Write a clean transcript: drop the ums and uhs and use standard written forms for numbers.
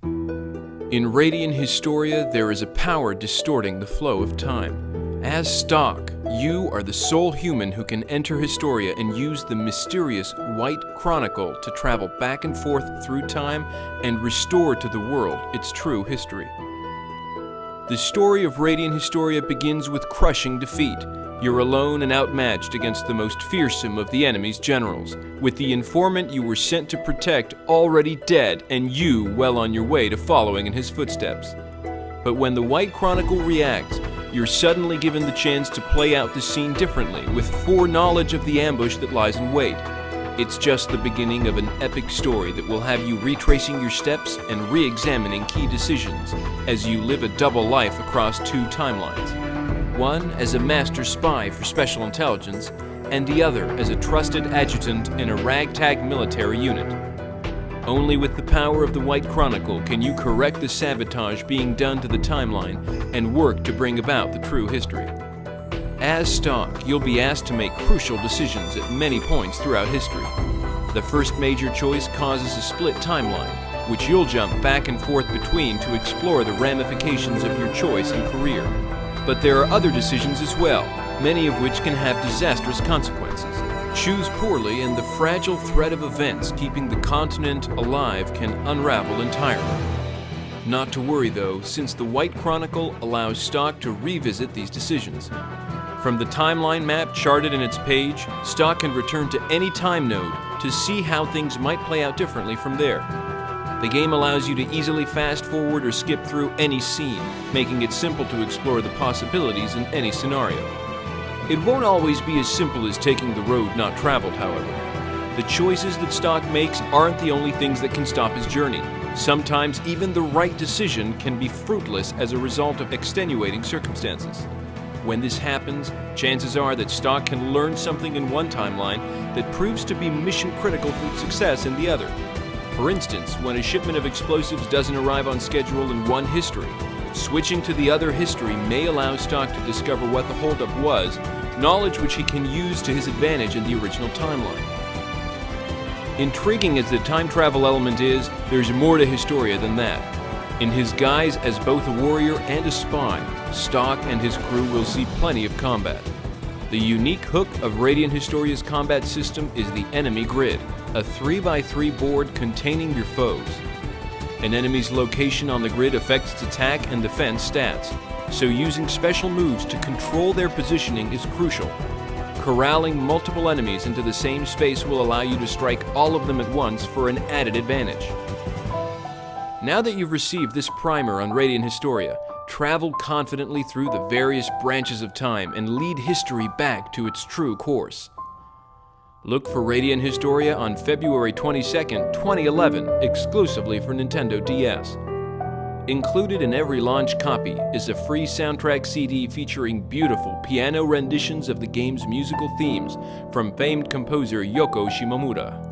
In Radiant Historia, there is a power distorting the flow of time. As Stock, you are the sole human who can enter Historia and use the mysterious White Chronicle to travel back and forth through time and restore to the world its true history. The story of Radiant Historia begins with crushing defeat. You're alone and outmatched against the most fearsome of the enemy's generals, with the informant you were sent to protect already dead and you well on your way to following in his footsteps. But when the White Chronicle reacts, you're suddenly given the chance to play out the scene differently, with foreknowledge of the ambush that lies in wait. It's just the beginning of an epic story that will have you retracing your steps and re-examining key decisions as you live a double life across two timelines. One as a master spy for special intelligence, and the other as a trusted adjutant in a ragtag military unit. Only with the power of the White Chronicle can you correct the sabotage being done to the timeline and work to bring about the true history. As Stock, you'll be asked to make crucial decisions at many points throughout history. The first major choice causes a split timeline, which you'll jump back and forth between to explore the ramifications of your choice and career. But there are other decisions as well, many of which can have disastrous consequences. Choose poorly and the fragile thread of events keeping the continent alive can unravel entirely. Not to worry though, since the White Chronicle allows Stock to revisit these decisions. From the timeline map charted in its page, Stock can return to any time node to see how things might play out differently from there. The game allows you to easily fast forward or skip through any scene, making it simple to explore the possibilities in any scenario. It won't always be as simple as taking the road not traveled, however. The choices that Stock makes aren't the only things that can stop his journey. Sometimes even the right decision can be fruitless as a result of extenuating circumstances. When this happens, chances are that Stock can learn something in one timeline that proves to be mission critical for success in the other. For instance, when a shipment of explosives doesn't arrive on schedule in one history, switching to the other history may allow Stock to discover what the holdup was, knowledge which he can use to his advantage in the original timeline. Intriguing as the time travel element is, there's more to Historia than that. In his guise as both a warrior and a spy, Stock and his crew will see plenty of combat. The unique hook of Radiant Historia's combat system is the enemy grid, a 3x3 board containing your foes. An enemy's location on the grid affects its attack and defense stats, so using special moves to control their positioning is crucial. Corralling multiple enemies into the same space will allow you to strike all of them at once for an added advantage. Now that you've received this primer on Radiant Historia, travel confidently through the various branches of time and lead history back to its true course. Look for Radiant Historia on February 22nd, 2011, exclusively for Nintendo DS. Included in every launch copy is a free soundtrack CD featuring beautiful piano renditions of the game's musical themes from famed composer Yoko Shimomura.